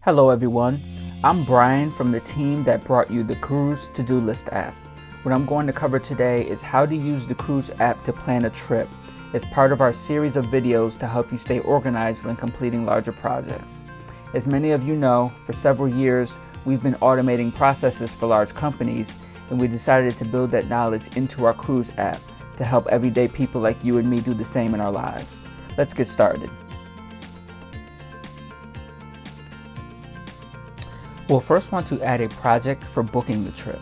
Hello everyone, I'm Brian from the team that brought you the Cruise to-do list app. What I'm going to cover today is how to use the Cruise app to plan a trip as part of our series of videos to help you stay organized when completing larger projects. As many of you know, for several years we've been automating processes for large companies, and we decided to build that knowledge into our Cruise app to help everyday people like you and me do the same in our lives. Let's get started. We'll first want to add a project for booking the trip.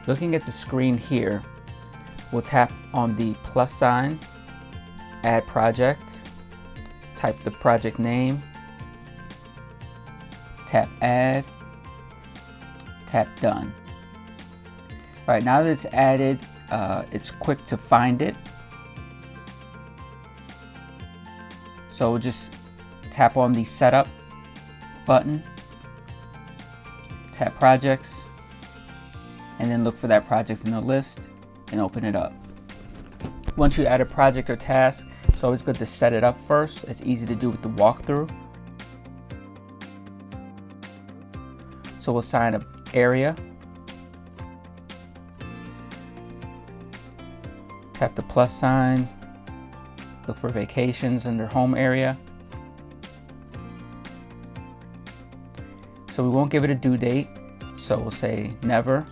Looking at the screen here, we'll tap on the plus sign, add project, type the project name, tap add, tap done. All right, now that it's added, it's quick to find it. So we'll just tap on the setup button, tap projects, and then look for that project in the list and open it up. Once you add a project or task, it's always good to set it up first. It's easy to do with the walkthrough. So we'll assign an area, tap the plus sign, look for vacations under home area. So we won't give it a due date, so we'll say never,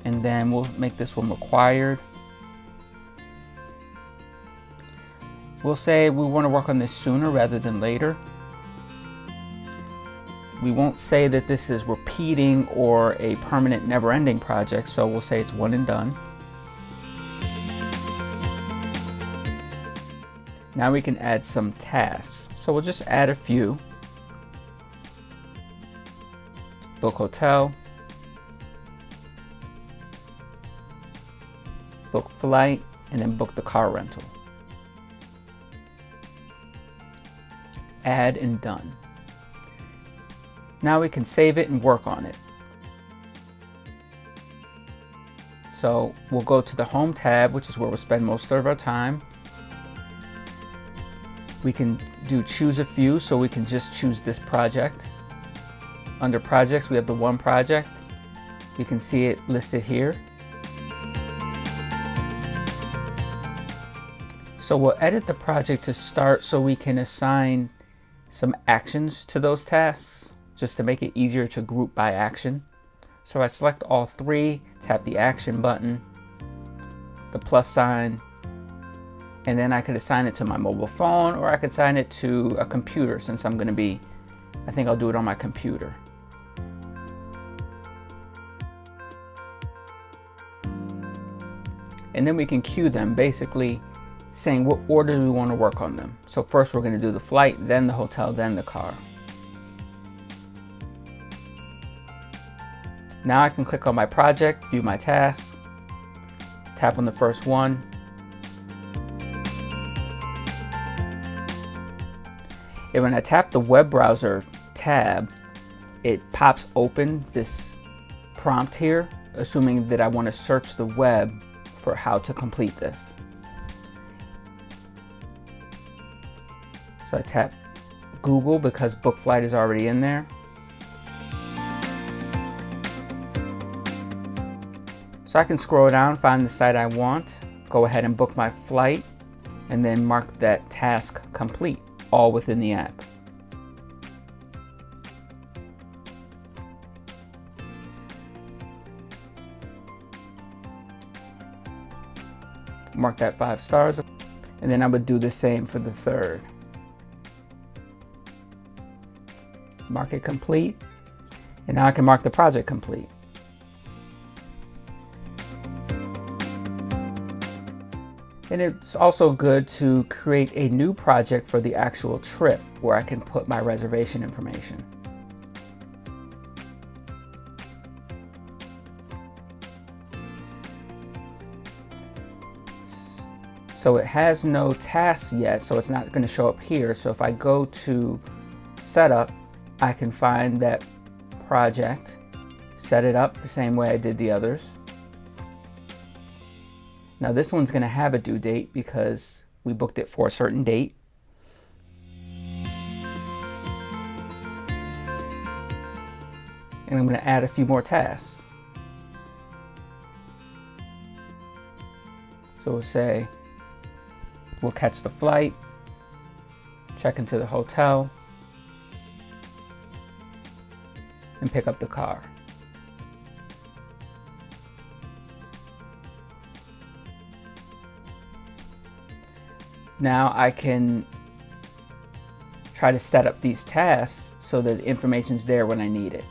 and then we'll make this one required. We'll say we want to work on this sooner rather than later. We won't say that this is repeating or a permanent never-ending project, so we'll say it's one and done. Now we can add some tasks, so we'll just add a few. Book hotel, book flight, and then book the car rental. Add and done. Now we can save it and work on it. So we'll go to the home tab, which is where we'll spend most of our time. We can do choose a few, so we can just choose this project. Under projects, we have the one project. You can see it listed here. So we'll edit the project to start so we can assign some actions to those tasks, just to make it easier to group by action. So I select all three, tap the action button, the plus sign, and then I could assign it to my mobile phone, or I could assign it to a computer, since I think I'll do it on my computer. And then we can queue them, basically saying what order we want to work on them. So first we're going to do the flight, then the hotel, then the car. Now I can click on my project, view my tasks, tap on the first one. And when I tap the web browser tab, it pops open this prompt here, assuming that I want to search the web for how to complete this. So I tap Google because book flight is already in there. So I can scroll down, find the site I want, go ahead and book my flight, and then mark that task complete, all within the app. Mark that 5 stars, and then I would do the same for the third. Mark it complete, and now I can mark the project complete. And it's also good to create a new project for the actual trip where I can put my reservation information. So it has no tasks yet, so it's not going to show up here. So if I go to setup, I can find that project, set it up the same way I did the others. Now this one's going to have a due date because we booked it for a certain date. and I'm going to add a few more tasks. So we'll say we'll catch the flight, check into the hotel, and pick up the car. Now I can try to set up these tasks so that the information's there when I need it.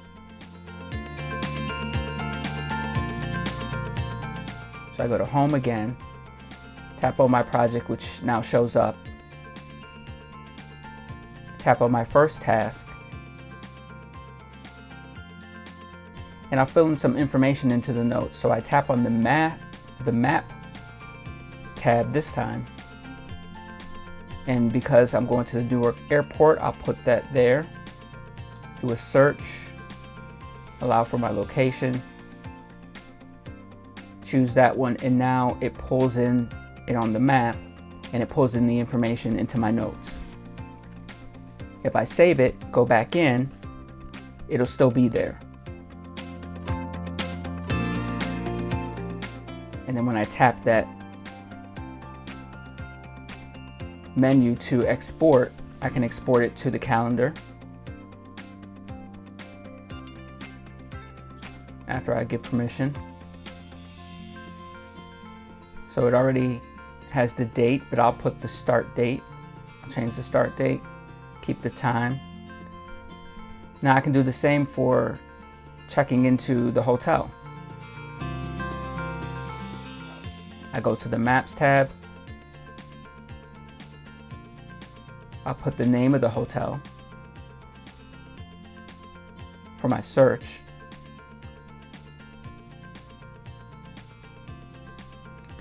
So I go to home again, tap on my project, which now shows up, tap on my first task, and I'll fill in some information into the notes. So I tap on the map tab this time, and because I'm going to the Newark airport, I'll put that there. Do a search, allow for my location, choose that one, and now it pulls in it on the map and it pulls in the information into my notes. If I save it, go back in, it'll still be there. And then when I tap that menu to export, I can export it to the calendar after I give permission. So it already has the date, but I'll put the start date. I'll change the start date, keep the time. Now I can do the same for checking into the hotel. I go to the Maps tab. I'll put the name of the hotel. For my search,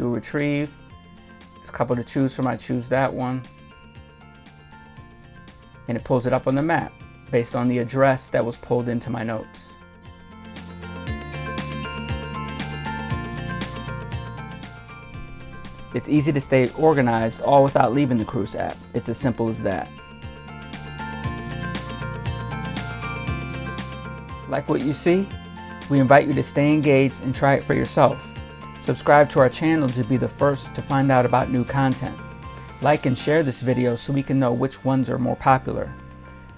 do retrieve. There's a couple to choose from. I choose that one. And it pulls it up on the map based on the address that was pulled into my notes. It's easy to stay organized all without leaving the Cruise app. It's as simple as that. Like what you see? We invite you to stay engaged and try it for yourself. Subscribe to our channel to be the first to find out about new content. Like and share this video so we can know which ones are more popular.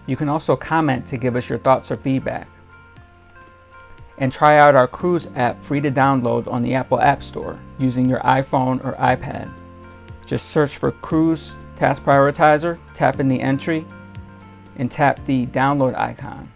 You can also comment to give us your thoughts or feedback. And try out our Cruise app free to download on the Apple App Store using your iPhone or iPad. Just search for Cruise Task Prioritizer, tap in the entry, and tap the download icon.